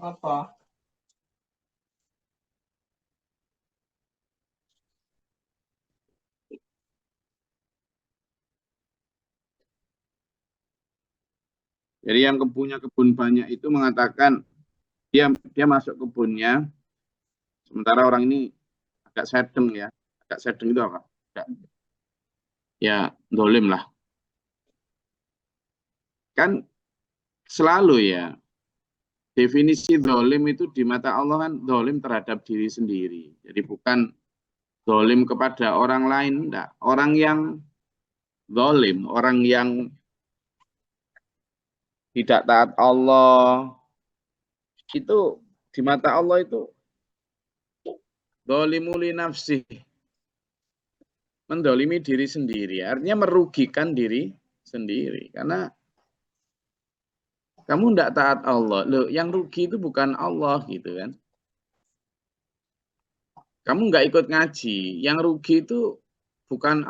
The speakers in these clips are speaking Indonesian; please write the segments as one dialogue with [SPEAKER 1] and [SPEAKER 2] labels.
[SPEAKER 1] Apa?
[SPEAKER 2] Jadi yang punya kebun banyak itu mengatakan dia masuk kebunnya, sementara orang ini agak sedeng ya. Agak sedeng itu apa? Agak, ya dolim lah. Kan selalu ya, definisi dolim itu di mata Allah kan dolim terhadap diri sendiri. Jadi bukan dolim kepada orang lain, enggak. Orang yang dolim, orang yang tidak taat Allah, itu di mata Allah itu dolimuli nafsih, mendolimi diri sendiri, artinya merugikan diri sendiri. Karena kamu tidak taat Allah, loh yang rugi itu bukan Allah gitu kan. Kamu nggak ikut ngaji, yang rugi itu bukan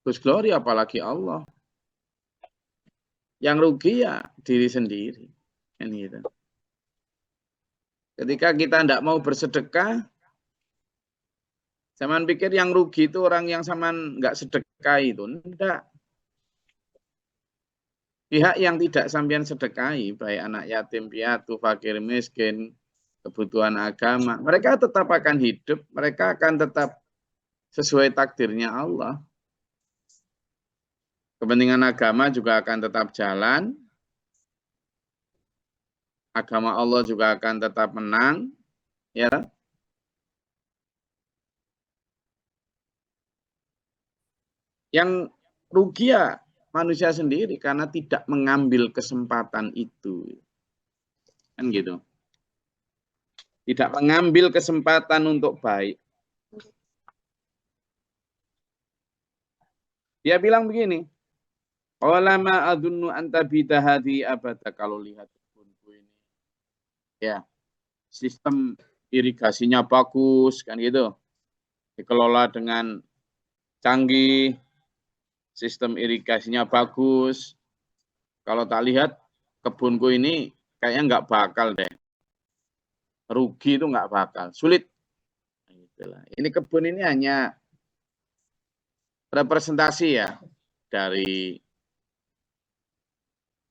[SPEAKER 2] Gus Glory apalagi Allah. Yang rugi ya diri sendiri. Kan gitu. Ketika kita tidak mau bersedekah, zaman pikir yang rugi itu orang yang zaman nggak sedekah itu. Enggak. Pihak yang tidak sampean sedekahi, baik anak yatim piatu, fakir miskin, kebutuhan agama, mereka tetap akan hidup, mereka akan tetap sesuai takdirnya Allah. Kepentingan agama juga akan tetap jalan, agama Allah juga akan tetap menang, ya. Yang rugi ya manusia sendiri karena tidak mengambil kesempatan itu. Kan gitu. Tidak mengambil kesempatan untuk baik. Dia bilang begini, "Ulama adunnu anta bidahadi abada." Kalau lihat kebunku ini, ya sistem irigasinya bagus kan gitu, dikelola dengan canggih, sistem irigasinya bagus. Kalau tak lihat kebunku ini kayaknya nggak bakal deh, rugi itu nggak bakal, sulit. Ini kebun ini hanya representasi ya dari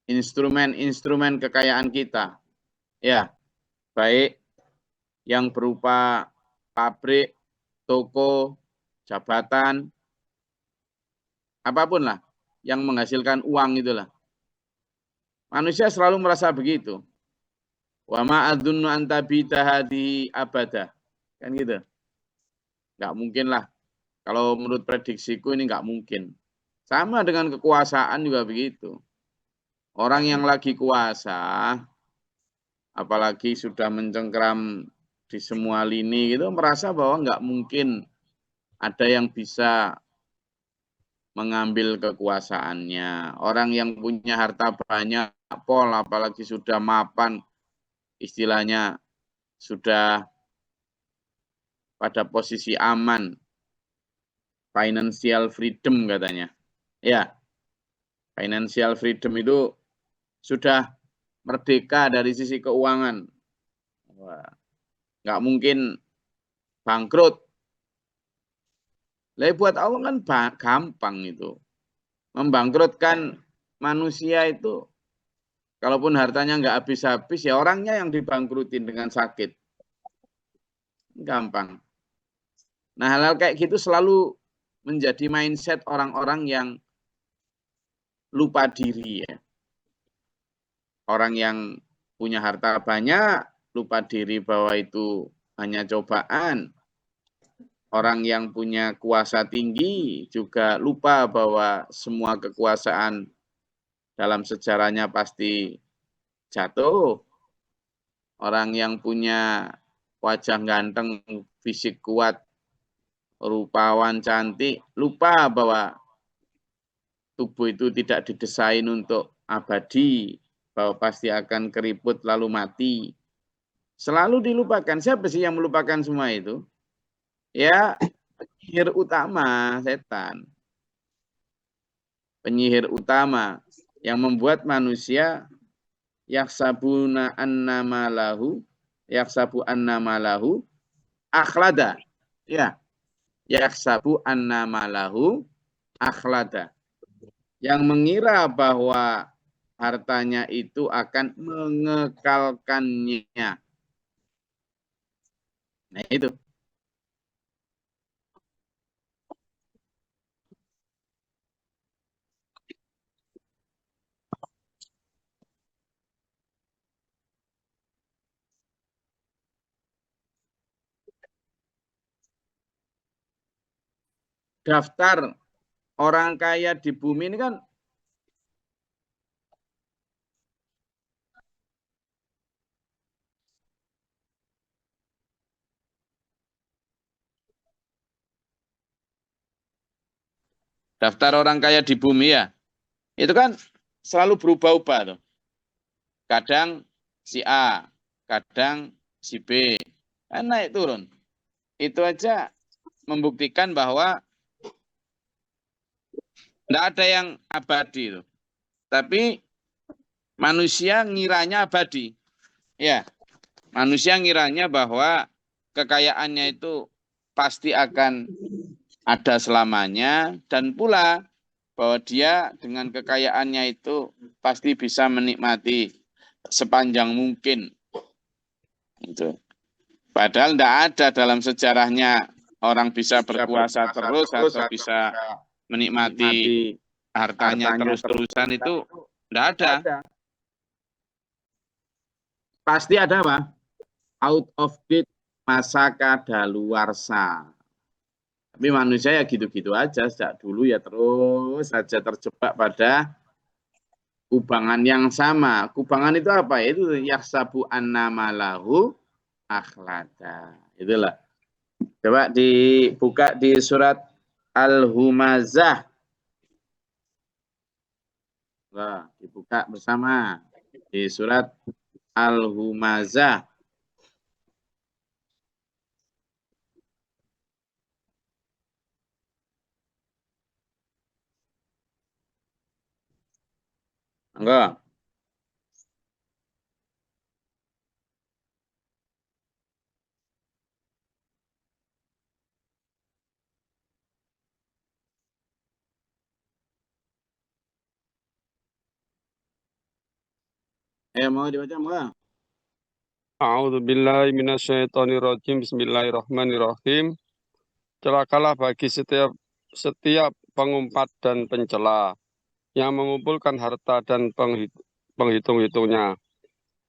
[SPEAKER 2] instrumen-instrumen kekayaan kita. Ya, baik yang berupa pabrik, toko, jabatan, apapun lah yang menghasilkan uang itulah. Manusia selalu merasa begitu. Wa ma adzunnu an tabita hadi abada. Kan gitu. Enggak mungkin lah. Kalau menurut prediksiku ini enggak mungkin. Sama dengan kekuasaan juga begitu. Orang yang lagi kuasa, apalagi sudah mencengkeram di semua lini gitu, merasa bahwa enggak mungkin ada yang bisa mengambil kekuasaannya. Orang yang punya harta banyak, pol, apalagi sudah mapan, istilahnya sudah pada posisi aman, financial freedom katanya. Ya, financial freedom itu sudah merdeka dari sisi keuangan. Wah, nggak mungkin bangkrut. Lah buat Allah kan gampang itu. Membangkrutkan manusia itu, kalaupun hartanya nggak habis-habis, ya orangnya yang dibangkrutin dengan sakit. Gampang. Nah, hal-hal kayak gitu selalu menjadi mindset orang-orang yang lupa diri ya. Orang yang punya harta banyak, lupa diri bahwa itu hanya cobaan. Orang yang punya kuasa tinggi juga lupa bahwa semua kekuasaan dalam sejarahnya pasti jatuh. Orang yang punya wajah ganteng, fisik kuat, rupawan cantik, lupa bahwa tubuh itu tidak didesain untuk abadi, bahwa pasti akan keriput lalu mati. Selalu dilupakan. Siapa sih yang melupakan semua itu? Ya, penyihir utama, setan. Penyihir utama yang membuat manusia yaksabuna annamalahu akhlada. Ya, yaksabu annamalahu akhlada. Yang mengira bahwa hartanya itu akan mengekalkannya. Nah, itu. Daftar orang kaya di bumi ini kan daftar orang kaya di bumi ya. Itu kan selalu berubah-ubah tuh. Kadang si A, kadang si B. Kan naik turun. Itu aja membuktikan bahwa tidak ada yang abadi tuh. Tapi manusia ngiranya abadi. Ya, manusia ngiranya bahwa kekayaannya itu pasti akan ada selamanya, dan pula bahwa dia dengan kekayaannya itu pasti bisa menikmati sepanjang mungkin. Itu. Padahal tidak ada dalam sejarahnya orang bisa berkuasa terus atau bisa menikmati hartanya terus-terusan, itu tidak ada. Pasti ada apa? Out of date, masa kadaluarsa. Tapi manusia ya gitu-gitu aja, sejak dulu ya terus saja terjebak pada kubangan yang sama. Kubangan itu apa? Itu yaksabu annamalahu akhlada. Itulah. Coba dibuka di surat Al-Humazah. Nah, dibuka bersama di surat Al-Humazah. Enggak. Mau dibaca enggak?
[SPEAKER 1] A'udzubillahi minasyaitonirrajim. Bismillahirrahmanirrahim. Celakalah bagi setiap pengumpat dan pencela yang mengumpulkan harta dan penghitung-hitungnya.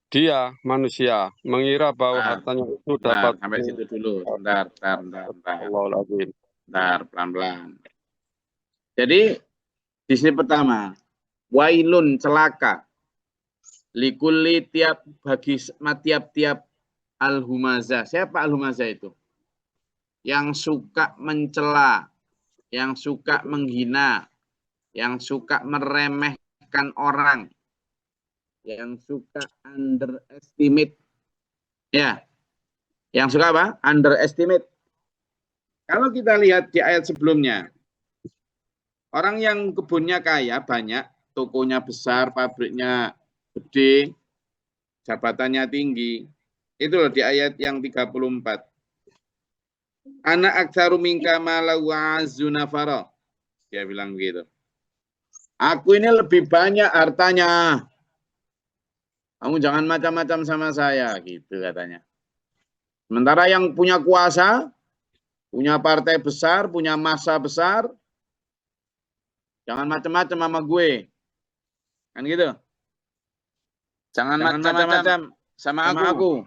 [SPEAKER 1] Dia, manusia, mengira bahwa hartanya itu dapat...
[SPEAKER 2] Sampai situ dulu. Bentar.
[SPEAKER 1] Allahul-Azim.
[SPEAKER 2] Bentar, pelan-pelan. Jadi, di sini pertama, wailun, celaka. Likulli, bagi tiap al-humazah. Siapa al-humazah itu? Yang suka mencela, yang suka menghina, yang suka meremehkan orang, yang suka underestimate. Ya, yang suka apa? Underestimate. Kalau kita lihat di ayat sebelumnya, orang yang kebunnya kaya, banyak, tokonya besar, pabriknya gede, jabatannya tinggi. Itu loh di ayat yang 34. Ana aktsaru minka mala wa azunafara. Dia bilang begitu. Aku ini lebih banyak hartanya. Kamu jangan macam-macam sama saya, gitu katanya. Sementara yang punya kuasa, punya partai besar, punya massa besar, jangan macam-macam sama gue. Kan gitu. Jangan macam-macam sama aku.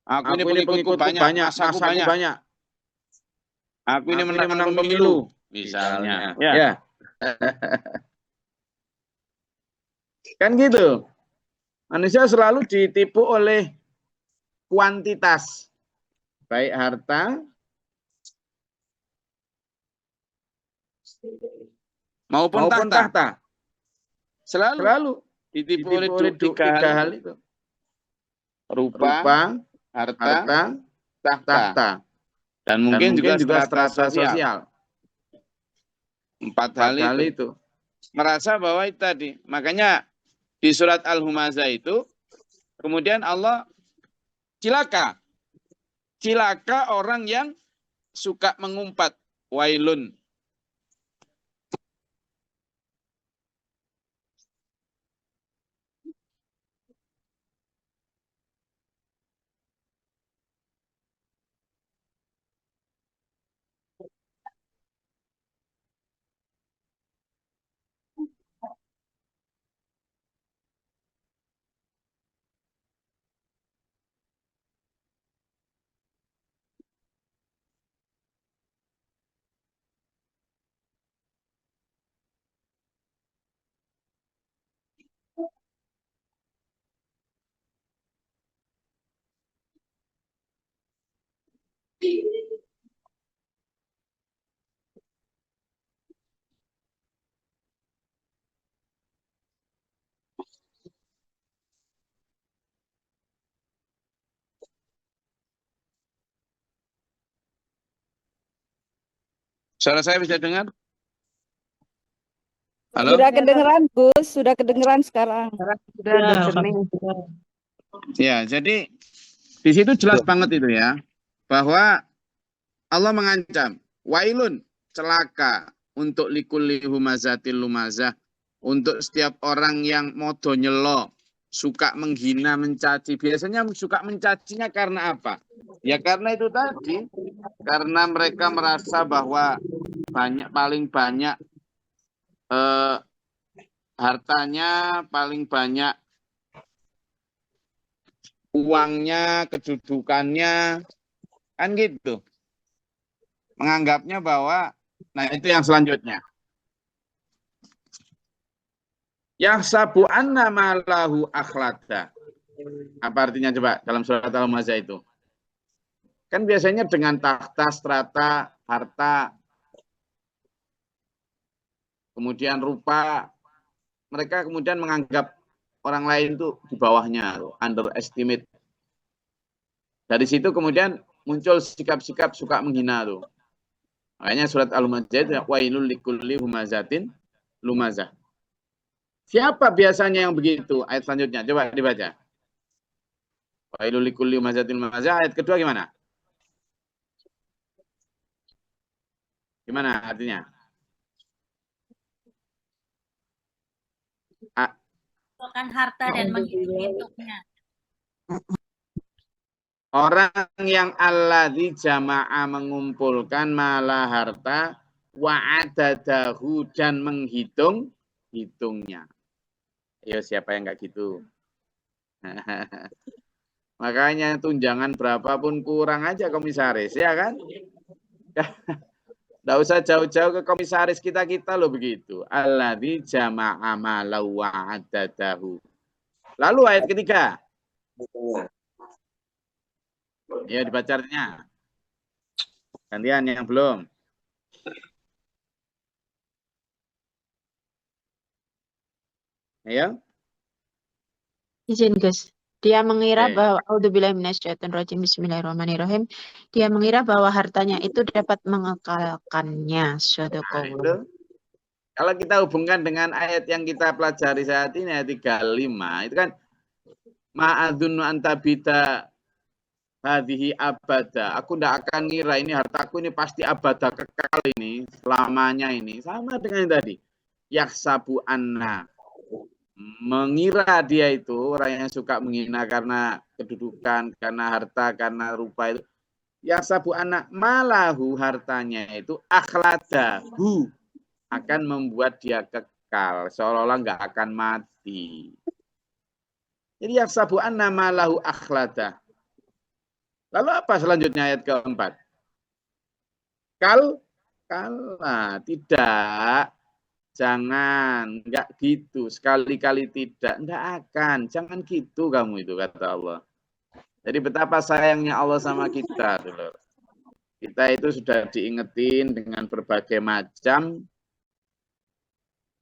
[SPEAKER 2] Aku ini pengikutku banyak, masaku banyak. Aku ini menang pemilu, misalnya. Ya. Kan gitu. Manusia selalu ditipu oleh kuantitas. Baik harta maupun tahta. Selalu ditipu oleh tiga hal itu. Rupa, harta, tahta. Dan mungkin juga strata sosial. 4 hal itu. Merasa bahwa itu tadi. Makanya di di surat Al-Humazah itu, kemudian Allah cilaka. Cilaka orang yang suka mengumpat. Wailun. Suara saya bisa dengar? Halo?
[SPEAKER 3] Sudah kedengeran, Gus. Sudah kedengeran sekarang.
[SPEAKER 4] Sudah,
[SPEAKER 2] Ya, jadi di situ jelas banget itu ya, bahwa Allah mengancam, wailun, celaka untuk likulli humazatil lumazah, untuk setiap orang yang modo nyelo, suka menghina, mencaci. Biasanya suka mencacinya karena apa? Ya karena itu tadi, karena mereka merasa bahwa paling banyak hartanya, paling banyak uangnya, kedudukannya, kan gitu. Menganggapnya bahwa, nah itu yang selanjutnya. Yahsabu anna malahu akhlada. Apa artinya coba dalam surat Al-Humazah itu? Kan biasanya dengan tahta, strata, harta, kemudian rupa, mereka kemudian menganggap orang lain itu di bawahnya, underestimate. Dari situ kemudian muncul sikap-sikap suka menghina tuh. Makanya surat Al-Humazah itu wailul likulli humazatin lumazah. Siapa biasanya yang begitu? Ayat selanjutnya coba dibaca. Wailul likulli humazatin lumazah. Ayat kedua gimana? Gimana artinya?
[SPEAKER 4] mengumpulkan harta dan menghitung-hitungnya.
[SPEAKER 2] Orang yang alladzi jama'a mengumpulkan malah harta wa'adadahu dan menghitung-hitungnya. Ya siapa yang enggak gitu? Makanya tunjangan berapapun kurang aja komisaris, ya kan? Enggak usah jauh-jauh ke komisaris kita loh begitu. Alladzi jama'a malah wa'adadahu. Lalu ayat ketiga. Ya dibaca artinya. Gantian yang belum. Ayo.
[SPEAKER 5] Izin Gus. Dia mengira bahwa A'udzubillahi minasyaitonirrajim, bismillahirrahmanirrahim. Dia mengira bahwa hartanya itu dapat mengekalkannya. Sadaqallah.
[SPEAKER 2] Kalau kita hubungkan dengan ayat yang kita pelajari saat ini ayat 35 itu kan ma'adzunnu antabita hadhihi abada. Aku tidak akan ngira ini hartaku ini pasti abada kekal ini, selamanya ini. Sama dengan yang tadi. Yaksabu anna. Mengira dia itu orang yang suka menghina karena kedudukan, karena harta, karena rupa itu. Yaksabu anna malahu hartanya itu akhladahu. Akan membuat dia kekal. Seolah-olah nggak akan mati. Jadi yaksabu anna malahu akhladah. Lalu apa selanjutnya ayat keempat? Kala, tidak. Jangan, enggak gitu. Sekali-kali tidak. Enggak akan. Jangan gitu kamu itu, kata Allah. Jadi betapa sayangnya Allah sama kita. Dulu. Kita itu sudah diingetin dengan berbagai macam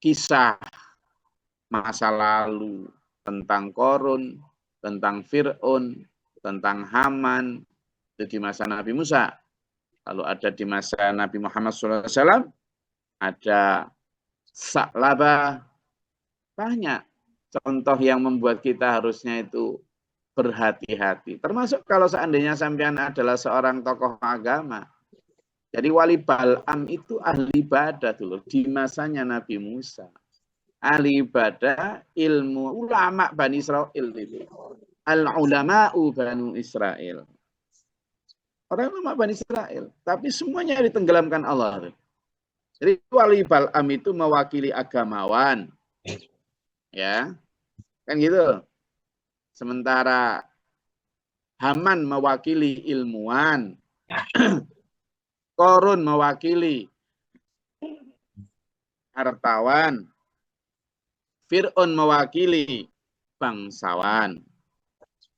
[SPEAKER 2] kisah masa lalu. Tentang Korun, tentang Fir'aun, tentang Haman, itu di masa Nabi Musa. Lalu ada di masa Nabi Muhammad SAW, ada Sa'labah, banyak. contoh yang membuat kita harusnya itu berhati-hati. Termasuk kalau seandainya sampean adalah seorang tokoh agama. Jadi wali Bal'am itu ahli ibadah dulu di masanya Nabi Musa. Ahli ibadah, ilmu, ulama Bani Israel itu. Al-ulama'u Bani Israel. Orang ulama Bani Israel. Tapi semuanya ditenggelamkan Allah. Jadi wali Bal'am itu mewakili agamawan. Ya, kan gitu. Sementara Haman mewakili ilmuwan. Korun mewakili hartawan. Fir'aun mewakili bangsawan.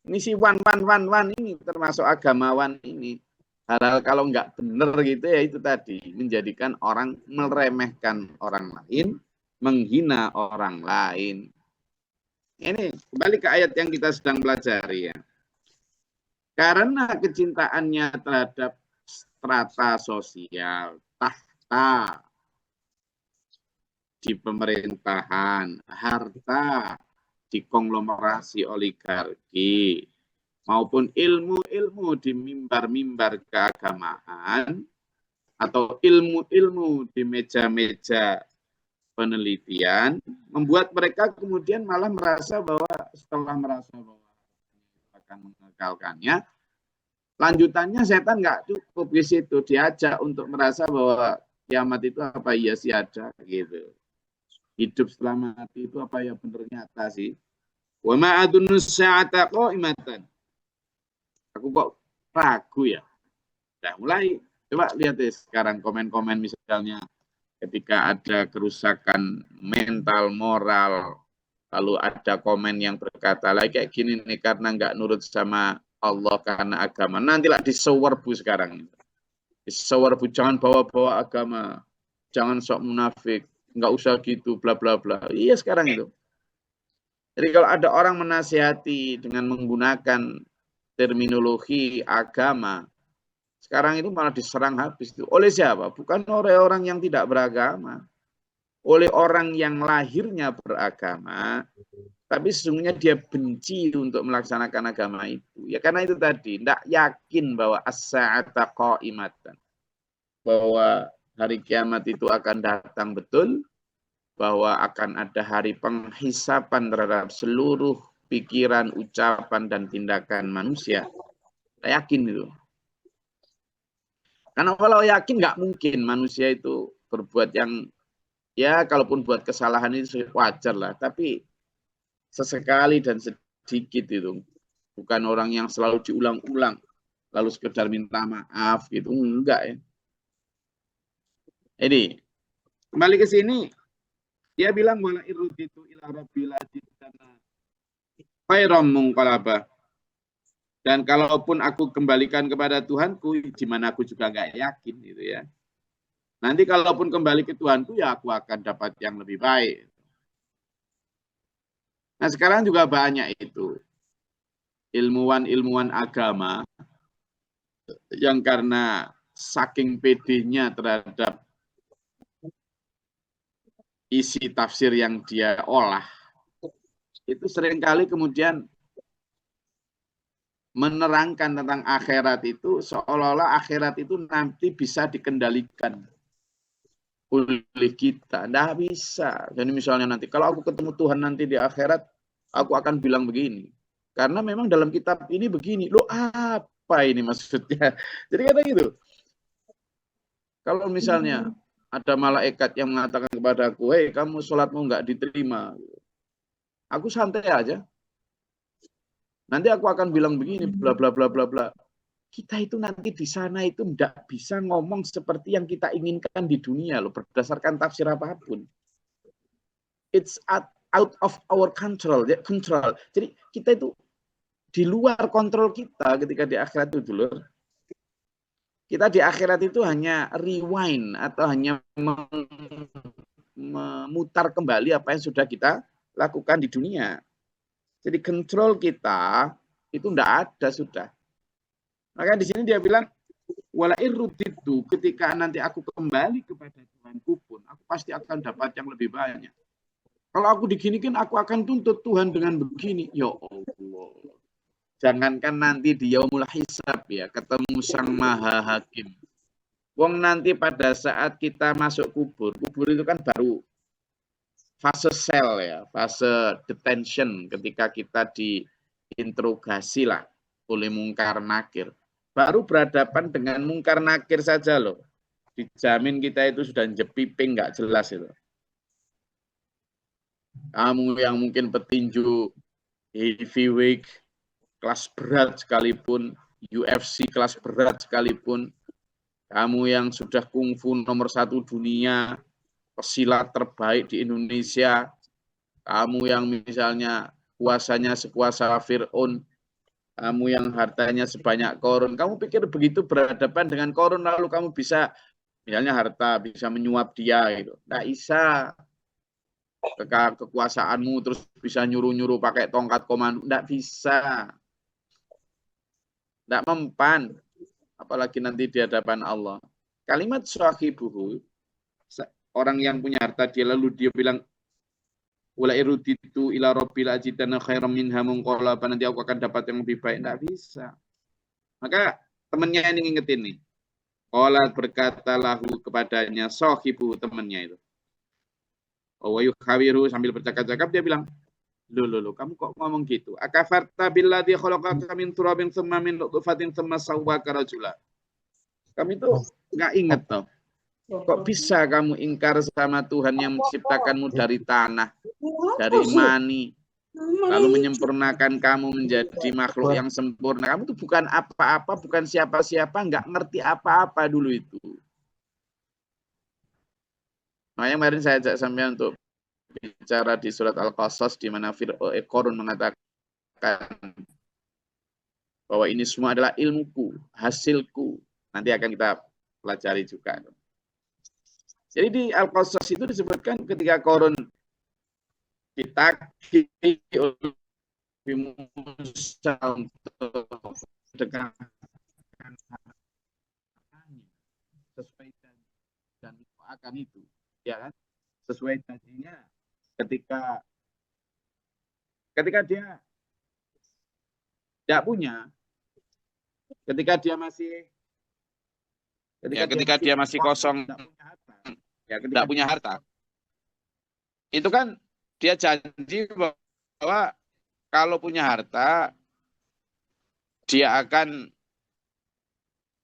[SPEAKER 2] Ini si wan ini termasuk agamawan ini. Hal-hal kalau nggak benar gitu ya itu tadi. Menjadikan orang meremehkan orang lain. Menghina orang lain. Ini kembali ke ayat yang kita sedang pelajari ya. Karena kecintaannya terhadap strata sosial, tahta di pemerintahan, harta di konglomerasi oligarki, maupun ilmu-ilmu di mimbar-mimbar keagamaan, atau ilmu-ilmu di meja-meja penelitian, membuat mereka kemudian malah merasa bahwa setelah merasa bahwa akan mengekalkannya, lanjutannya setan nggak cukup di situ, diajak untuk merasa bahwa kiamat itu apa iya sih ada gitu. Hidup setelah mati itu apa ya benar nyata sih. Wa ma adunnu sa'ata qa'imatan. Aku kok ragu ya. Nah, mulai coba lihat deh sekarang komen-komen misalnya ketika ada kerusakan mental, moral, lalu ada komen yang berkata lah kayak gini nih karena nggak nurut sama Allah karena agama. Nantilah disewerbu sekarang. Disewerbu, jangan bawa-bawa agama. Jangan sok munafik. Nggak usah gitu, bla bla bla. Iya sekarang itu. Jadi kalau ada orang menasihati dengan menggunakan terminologi agama, sekarang itu malah diserang habis. Oleh siapa? Bukan oleh orang yang tidak beragama. Oleh orang yang lahirnya beragama, tapi sesungguhnya dia benci untuk melaksanakan agama itu. Ya karena itu tadi, tidak yakin bahwa as-sa'ata qa'imatan. Bahwa hari kiamat itu akan datang betul, bahwa akan ada hari penghisapan terhadap seluruh pikiran, ucapan, dan tindakan manusia. Saya yakin itu. Karena kalau yakin nggak mungkin manusia itu berbuat yang, ya kalaupun buat kesalahan itu wajar lah, tapi sesekali dan sedikit itu. Bukan orang yang selalu diulang-ulang, lalu sekedar minta maaf gitu, enggak ya. Jadi kembali ke sini, dia bilang wala irruditu ila rabbil ladina khairam munqalaba. Dan kalaupun aku kembalikan kepada Tuhanku, di mana aku juga nggak yakin gitu ya. Nanti kalaupun kembali ke Tuhanku, ya aku akan dapat yang lebih baik. Nah sekarang juga banyak itu ilmuwan-ilmuwan agama yang karena saking pedenya terhadap isi tafsir yang dia olah, itu seringkali kemudian menerangkan tentang akhirat itu seolah-olah akhirat itu nanti bisa dikendalikan oleh kita. Nggak bisa. Jadi misalnya nanti kalau aku ketemu Tuhan nanti di akhirat, aku akan bilang begini. Karena memang dalam kitab ini begini. Loh apa ini maksudnya? Jadi kata gitu. Kalau misalnya ada malaikat yang mengatakan kepada aku, hei kamu sholatmu nggak diterima. Aku santai aja. Nanti aku akan bilang begini, bla bla bla bla bla. Kita itu nanti di sana itu tidak bisa ngomong seperti yang kita inginkan di dunia loh, berdasarkan tafsir apapun. It's out of our control. Jadi kita itu di luar kontrol kita ketika di akhirat itu dulu. Kita di akhirat itu hanya rewind atau hanya memutar kembali apa yang sudah kita lakukan di dunia. Jadi kontrol kita itu tidak ada sudah. Maka di sini dia bilang wala irruditu, ketika nanti aku kembali kepada Tuhanku pun aku pasti akan dapat yang lebih banyak. Kalau aku diginikan, aku akan tuntut Tuhan dengan begini. Ya Allah. Jangankan nanti di yaumul hisab ya, ketemu Sang Maha Hakim. Wong nanti pada saat kita masuk kubur, kubur itu kan baru fase sel ya, fase detention ketika kita diinterogasi lah oleh mungkar nakir. Baru berhadapan dengan mungkar nakir saja loh. Dijamin kita itu sudah jepiping nggak jelas itu. Kamu yang mungkin petinju heavyweight kelas berat sekalipun, UFC kelas berat sekalipun, kamu yang sudah kungfu nomor 1 dunia, pesilat terbaik di Indonesia, kamu yang misalnya kuasanya sekuasa Fir'aun, kamu yang hartanya sebanyak Qarun, kamu pikir begitu berhadapan dengan Qarun lalu kamu bisa, misalnya harta, bisa menyuap dia gitu. Nggak bisa. Kekuasaanmu terus bisa nyuruh-nyuruh pakai tongkat komando, nggak bisa. Nggak mempan. Apalagi nanti di hadapan Allah. Kalimat sahibuhu, orang yang punya harta dia lalu dia bilang wala iruditu ila rabbil ajidana khairam minha munqalaba, nanti aku akan dapat yang lebih baik. Enggak bisa. Maka temannya ini ngingetin nih. Qala berkata lahu kepadanya sahibu, temannya itu. Wa yukhawiru, sambil bercakap-cakap dia bilang, Loh, kamu kok ngomong gitu? Akafarta billadzi khalaqaka min turabin tsumma min nutfatin tsumma sawwaka rajula. Kamu itu enggak ingat toh? Kok bisa kamu ingkar sama Tuhan yang menciptakanmu dari tanah, dari mani, lalu menyempurnakan kamu menjadi makhluk yang sempurna. Kamu tuh bukan apa-apa, bukan siapa-siapa, nggak ngerti apa-apa dulu itu. Makanya kemarin saya ajak sampean untuk bicara di surat Al-Qasas di mana Qarun mengatakan bahwa ini semua adalah ilmuku, hasilku. Nanti akan kita pelajari juga. Jadi di Al-Qasas itu disebutkan ketika Qarun ditagih oleh Musa untuk sedekahkan sesuai dan akan itu, ya kan? Sesuai janjinya ketika dia tidak punya, ketika dia masih kosong, tidak punya harta, itu kan dia janji bahwa kalau punya harta dia akan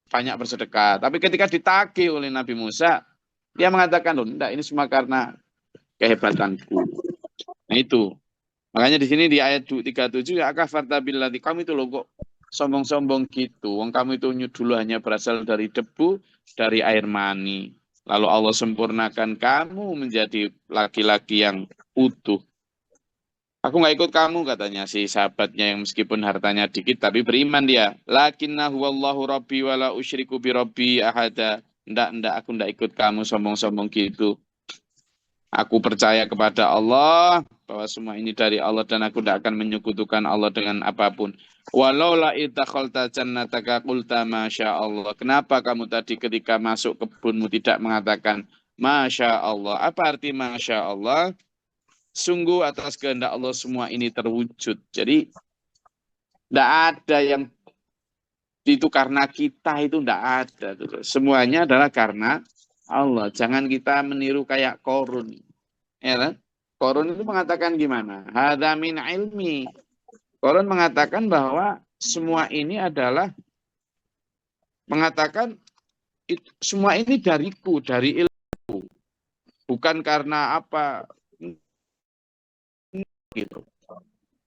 [SPEAKER 2] banyak bersedekah. Tapi ketika ditagih oleh Nabi Musa, dia mengatakan, loh, enggak, ini semua karena kehebatanku. Nah itu. Makanya di sini di ayat 37, ya akafarta billati, kamu itu loh kok sombong-sombong gitu. Wong kamu itu dulu hanya berasal dari debu, dari air mani. Lalu Allah sempurnakan kamu menjadi laki-laki yang utuh. Aku nggak ikut kamu, katanya si sahabatnya yang meskipun hartanya dikit tapi beriman dia. Lakinnahu wallahu rabbi wala usyriku bi rabbi ahada. Ndak, aku ndak ikut kamu sombong-sombong gitu. Aku percaya kepada Allah bahwa semua ini dari Allah dan aku tidak akan menyekutukan Allah dengan apapun. Walau la itakhalta jannataka qulta masya Allah. Kenapa kamu tadi ketika masuk kebunmu tidak mengatakan masya Allah? Apa arti masya Allah? Sungguh atas kehendak Allah semua ini terwujud. Jadi tidak ada yang itu karena kita, itu tidak ada. Semuanya adalah karena Allah. Jangan kita meniru kayak Qarun. Ya kan? Qarun itu mengatakan gimana? Hadza min ilmi. Qarun mengatakan bahwa semua ini adalah mengatakan semua ini dariku, dari ilmu. Bukan karena apa gitu.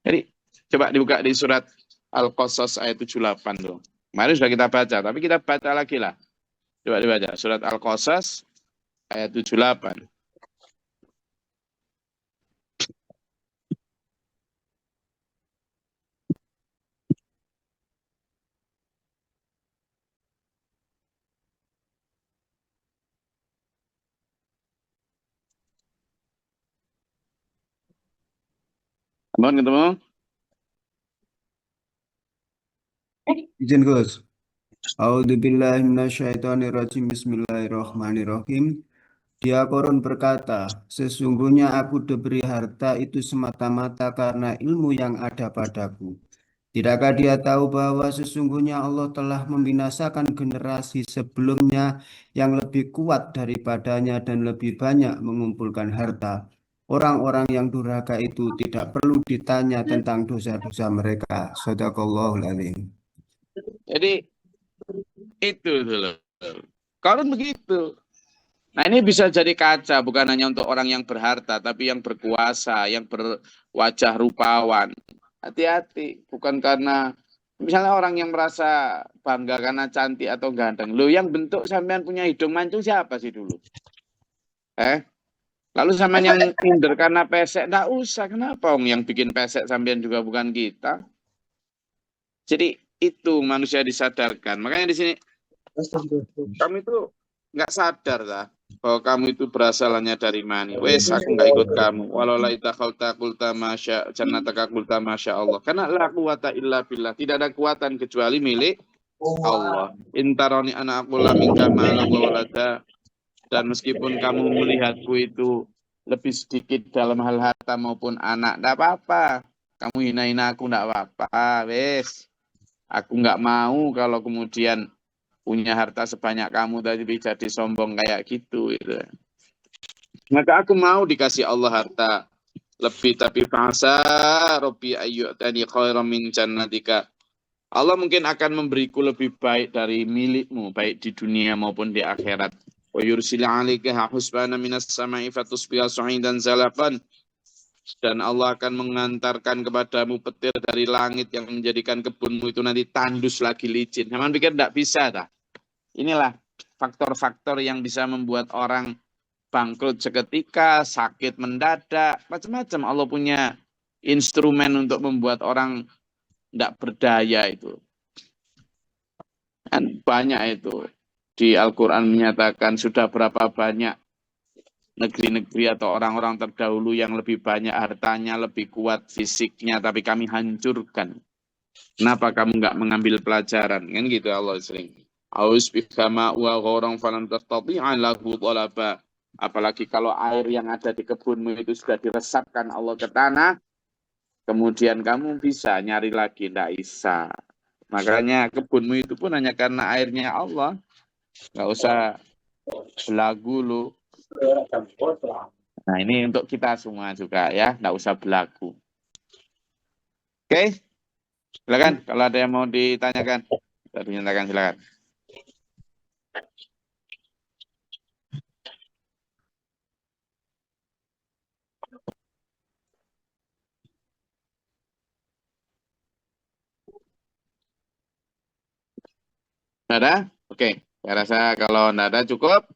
[SPEAKER 2] Jadi coba dibuka di surat Al-Qasas ayat 78 tuh. Kemarin sudah kita baca, tapi kita baca lagi lah. Coba dibaca surat Al-Qasas ayat 78. Ketemu?
[SPEAKER 6] Izin Gus. A'udzubillahi minasyaitonirrajim. Bismillahirrahmanirrahim. Dia Korun berkata, sesungguhnya aku diberi harta itu semata-mata karena ilmu yang ada padaku. Tidakkah dia tahu bahwa sesungguhnya Allah telah membinasakan generasi sebelumnya yang lebih kuat daripadanya dan lebih banyak mengumpulkan harta. Orang-orang yang durhaka itu tidak perlu ditanya tentang dosa-dosa mereka. Shadaqallahul adzim.
[SPEAKER 2] Jadi itu dulu. Karun begitu. Nah ini bisa jadi kaca bukan hanya untuk orang yang berharta, tapi yang berkuasa, yang berwajah rupawan. Hati-hati, bukan karena misalnya orang yang merasa bangga karena cantik atau ganteng. Loh yang bentuk sampean punya hidung mancung siapa sih dulu? Lalu sampean yang minder karena pesek, enggak usah. Kenapa yang bikin pesek sampean juga bukan kita? Jadi itu manusia disadarkan. Makanya di sini kami itu nggak sadar lah bahwa kamu itu berasalannya dari mana. Wes aku nggak ikut kamu. Walau la itakhalta qulta masya jannataka qulta masya Allah. Karena la quwata illa billah. Tidak ada kekuatan kecuali milik Allah. Intaroni ana aqula minka malam wa walada. Dan meskipun kamu melihatku itu lebih sedikit dalam hal harta maupun anak, enggak apa-apa. Kamu hina-hina aku enggak apa-apa. Wes. Aku nggak mau kalau kemudian punya harta sebanyak kamu tadi jadi sombong kayak gitu. Gitu. Maka aku mau dikasih Allah harta lebih, tapi fasa Robbi ayyu'tani khairan min jannatika. Allah mungkin akan memberiku lebih baik dari milikmu, baik di dunia maupun di akhirat. Wa yursil 'alaika husbana minas sama'i fatusbiha sa'idan zalafan. Dan Allah akan mengantarkan kepadamu petir dari langit yang menjadikan kebunmu itu nanti tandus lagi licin. Jangan pikir tidak bisa, dah. Inilah faktor-faktor yang bisa membuat orang bangkrut seketika, sakit mendadak, macam-macam. Allah punya instrumen untuk membuat orang tidak berdaya itu. Dan banyak itu. Di Al-Quran menyatakan sudah berapa banyak negeri-negeri atau orang-orang terdahulu yang lebih banyak hartanya, lebih kuat fisiknya, tapi kami hancurkan. Kenapa kamu nggak mengambil pelajaran? Kan gitu Allah sering. Aus bikama wa ghorong falan tastati'a lahu talaba. Apalagi kalau air yang ada di kebunmu itu sudah diresapkan Allah ke tanah, kemudian kamu bisa nyari lagi, tidak bisa. Makanya kebunmu itu pun hanya karena airnya Allah. Nggak usah belagu lu. Nah ini untuk kita semua juga ya, nggak usah berlaku. Oke, silakan kalau ada yang mau ditanyakan, bisa dinyatakan silakan. Nggak ada? Oke, saya rasa kalau nggak ada cukup.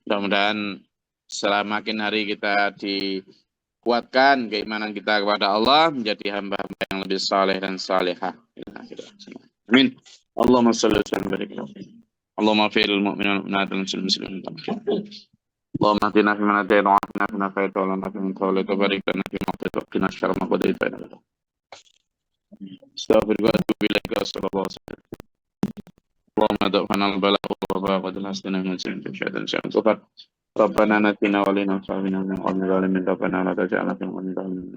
[SPEAKER 2] Mudah-mudahan semakin hari kita dikuatkan keimanan kita kepada Allah, menjadi hamba-hamba yang lebih saleh dan salihah. Amin. Allahumma shalli wa sallim wa barik alaihi. Allahumma fil mu'minin wal mu'minat wal muslimin. Allahumma atina fi man hadaita wa atina fi man afaita wa lana fi man tawallait wa barik lana fi ma ataita wa qina syarra ma qadaita fa innaka astaghfiruka wa atubu ilaika sallallahu alaihi wasallam. Allahumma da'fana al-balagha wa ba'd al-hasana min sirrin syaitan syaitan kufar. Rabbana natina wa lina sa'bina min qawmi zalimin rabbana la taj'alna fi qawmi zalimin.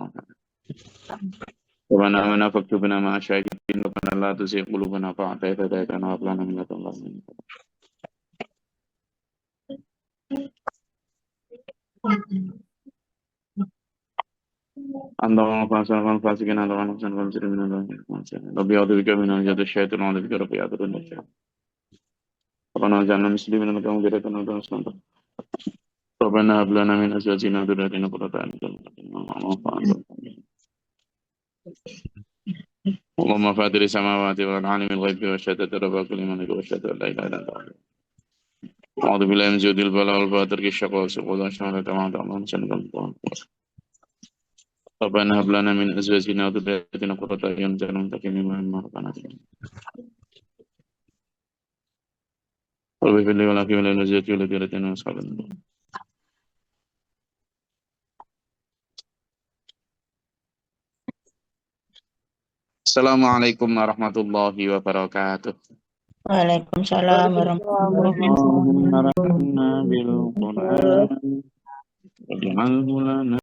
[SPEAKER 2] Rabbana amana faktubna ma'a syahidin rabbana la tuzigh qulubana ba'da idh hadaytana wa hab lana min ladunka rahmatan. Allahumma fasal kan fasikin Allahumma hasan kan sirrin min Allah. Rabbi a'udzu bika min al-jahdi syaitan wa a'udzu bika rabbi a'udzu bika. Rabbana ja'alna muslimin laka wa ghayran laka. Rabbana hab lana min azwajina wa dhurriyyatina qurrata a'yun Allahumma fatiri samawati wal alimil ghaibi wa syahadati rabba kulli man wa syahadatu la ilaha illa anta. A'udzu billahi min judil bala wal fatir kisyaqwa wa suqul wa syahadati wa ta'ala sallallahu. Rabbana hab lana min azwajina wa dhurriyyatina qurrata a'yun waj'alna lil muttaqina imama. Rabbi fil wa laki wa lil azwajati wa dhurriyyatina washaban. Assalamualaikum warahmatullahi wabarakatuh.
[SPEAKER 5] Waalaikumsalam warahmatullahi
[SPEAKER 2] Allahumma
[SPEAKER 5] wabarakatuh.
[SPEAKER 2] rahmna bil Qur'an waj'alhu lana